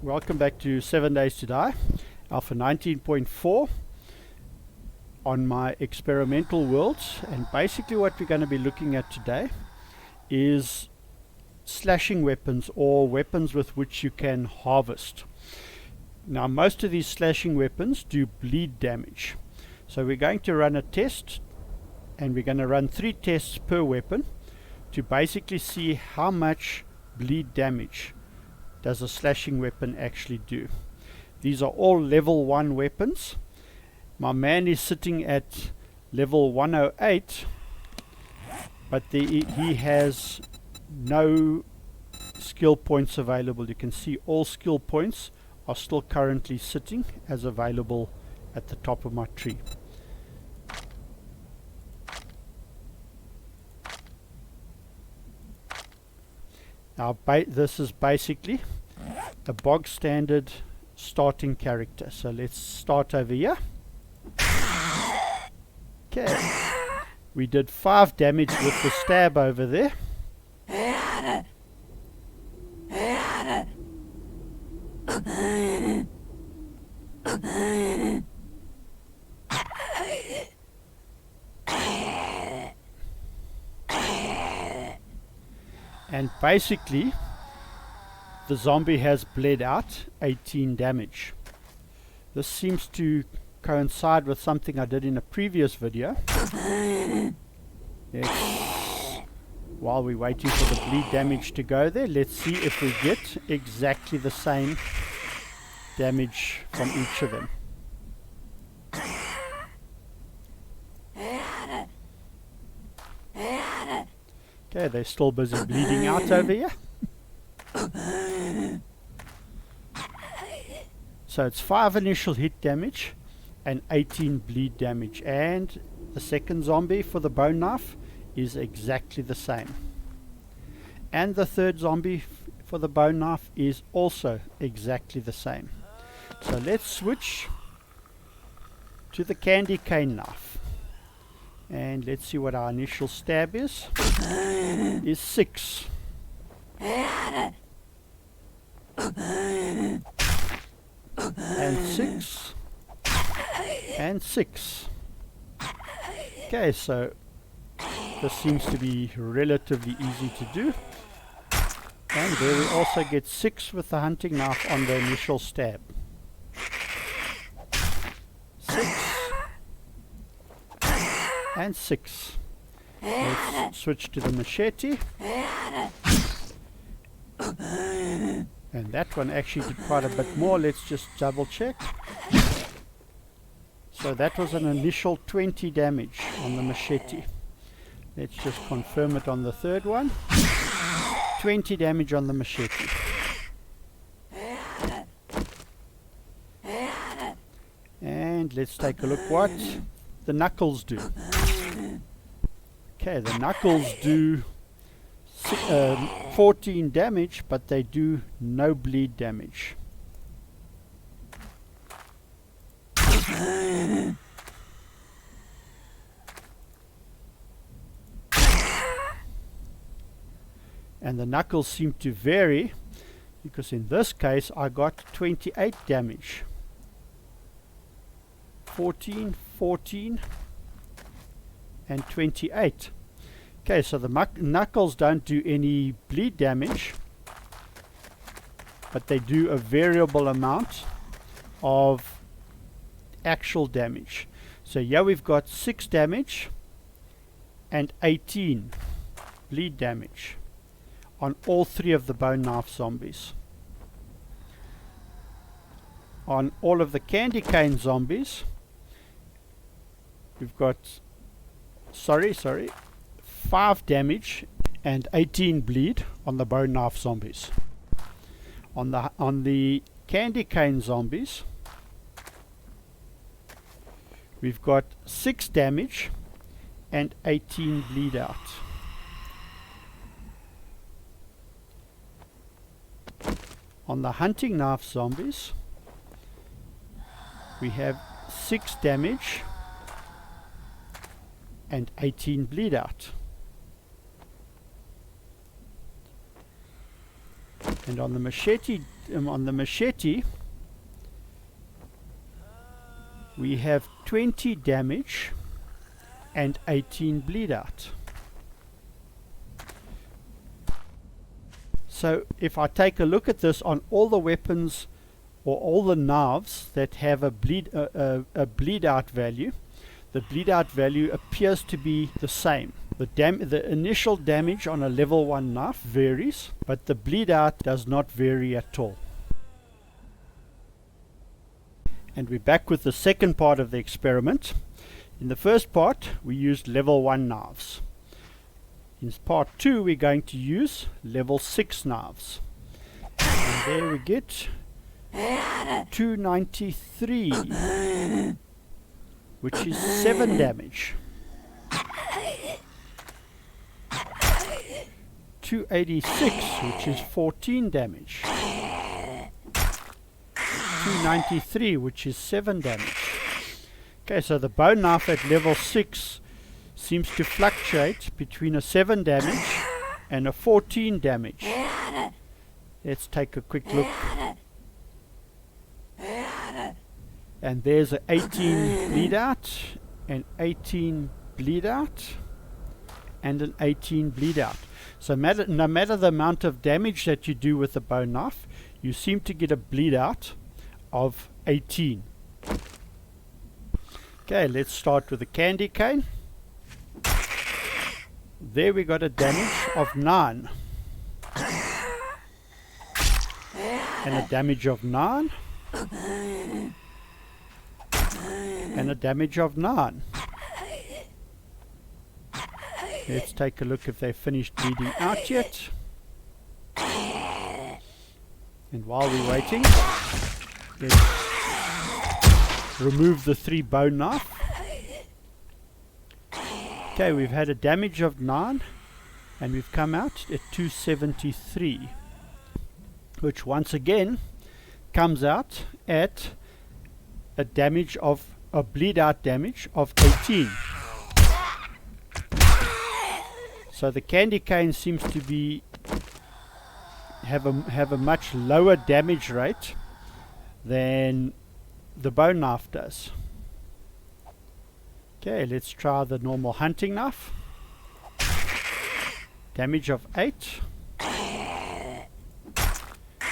Welcome back to 7 Days to Die, Alpha 19.4 on my experimental worlds. And basically what we're going to be looking at today is slashing weapons, or weapons with which you can harvest. Now most of these slashing weapons do bleed damage, so we're going to run a test, and we're going to run 3 tests per weapon to basically see how much bleed damage does a slashing weapon actually do. These are all level 1 weapons. My man is sitting at level 108, but he has no skill points available. You can see all skill points are still currently sitting as available at the top of my tree. Now this is basically a bog standard starting character. So let's start over here. Okay, we did 5 damage with the stab over there. And basically the zombie has bled out 18 damage. This seems to coincide with something I did in a previous video. While we're waiting for the bleed damage to go there, let's see if we get exactly the same damage from each of them. Okay, they're still busy bleeding out over here. So it's 5 initial hit damage and 18 bleed damage, and the second zombie for the bone knife is exactly the same, and the third zombie for the bone knife is also exactly the same. So let's switch to the candy cane knife, and let's see what our initial stab is 6. And 6 and 6. Okay, so this seems to be relatively easy to do. And there we also get 6 with the hunting knife on the initial stab. 6 and 6. Let's switch to the machete. And that one actually did quite a bit more. Let's just double check. So that was an initial 20 damage on the machete. Let's just confirm it on the third one. 20 damage on the machete. And let's take a look what the knuckles do. Okay, the knuckles do 14 damage, but they do no bleed damage. And the knuckles seem to vary, because in this case I got 28 damage. 14, 14 and 28. Okay, so the knuckles don't do any bleed damage, but they do a variable amount of actual damage. So here we've got 6 damage and 18 bleed damage on all 3 of the bone knife zombies. On all of the candy cane zombies, we've got 5 damage and 18 bleed on the bone knife zombies. On the candy cane zombies, we've got 6 damage and 18 bleed out. On the hunting knife zombies, we have 6 damage and 18 bleed out. And on the machete, we have 20 damage and 18 bleed out. So if I take a look at this on all the weapons or all the knives that have a bleed out value, the bleed out value appears to be the same. The initial damage on a level 1 knife varies, but the bleed out does not vary at all. And we're back with the second part of the experiment. In the first part, we used level 1 knives. In part 2, we're going to use level 6 knives. And there we get 293, which is 7 damage. 286, which is 14 damage. 293, which is 7 damage. Okay, so the bone knife at level 6 seems to fluctuate between a 7 damage and a 14 damage. Let's take a quick look. And there's an 18 bleed out, an 18 bleed out, and an 18 bleed out. So no matter the amount of damage that you do with the bone knife, you seem to get a bleed out of 18. Okay, let's start with the candy cane. There we got a damage of 9. And a damage of 9. And a damage of 9. Let's take a look if they finished bleeding out yet. And while we're waiting, let's remove the 3 bone knife. Okay, we've had a damage of 9 and we've come out at 273, which once again comes out at a damage of a bleed out damage of 18. So the candy cane seems to be have a much lower damage rate than the bone knife does. Okay, let's try the normal hunting knife. Damage of 8.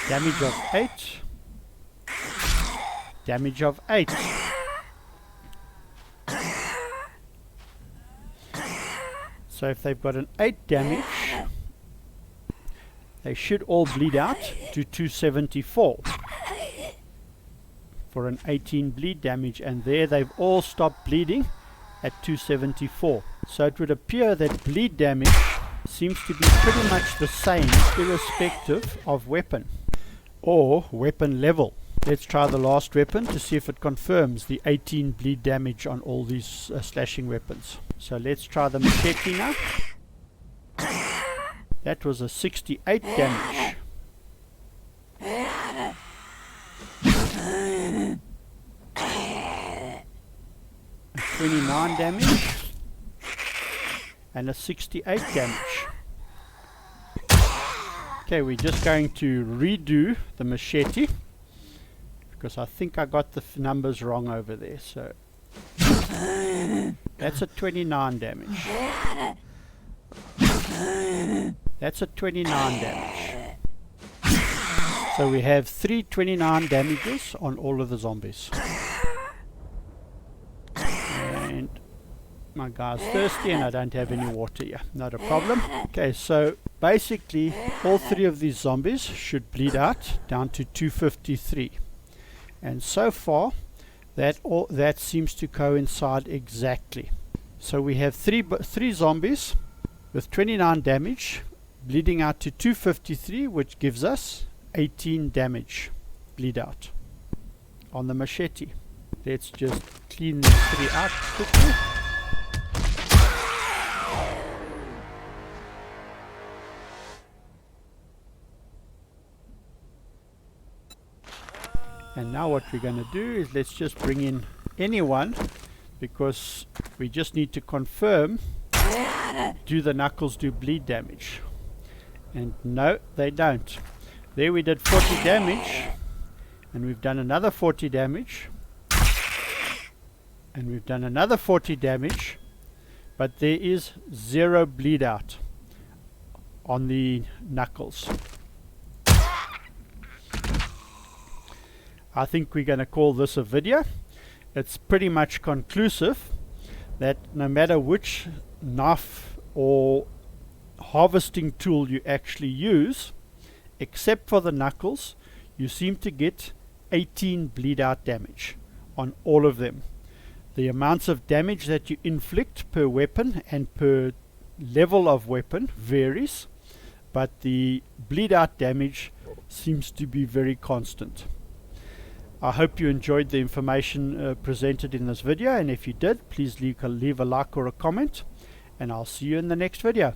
Damage of 8. Damage of 8. So if they've got an 8 damage, they should all bleed out to 274 for an 18 bleed damage, and there they've all stopped bleeding at 274. So it would appear that bleed damage seems to be pretty much the same irrespective of weapon or weapon level. Let's try the last weapon to see if it confirms the 18 bleed damage on all these slashing weapons. So let's try the machete now. That was a 68 damage. 29 damage and a 68 damage. Okay, we're just going to redo the machete because I think I got the numbers wrong over there. So that's a 29 damage. That's a 29 damage. So we have 329 damages on all of the zombies. And my guy's thirsty and I don't have any water here. Not a problem. Okay, so basically all 3 of these zombies should bleed out down to 253. And so far that seems to coincide exactly. So we have 3 zombies with 29 damage bleeding out to 253, which gives us 18 damage bleed out on the machete. Let's just clean these 3 out quickly. And now what we're going to do is let's just bring in anyone, because we just need to confirm, do the knuckles do bleed damage? And no, they don't. There we did 40 damage, and we've done another 40 damage, and we've done another 40 damage, but there is 0 bleed out on the knuckles. I think we're going to call this a video. It's pretty much conclusive that no matter which knife or harvesting tool you actually use, except for the knuckles, you seem to get 18 bleed out damage on all of them. The amounts of damage that you inflict per weapon and per level of weapon varies, but the bleed out damage seems to be very constant. I hope you enjoyed the information presented in this video, and if you did, please leave a like or a comment, and I'll see you in the next video.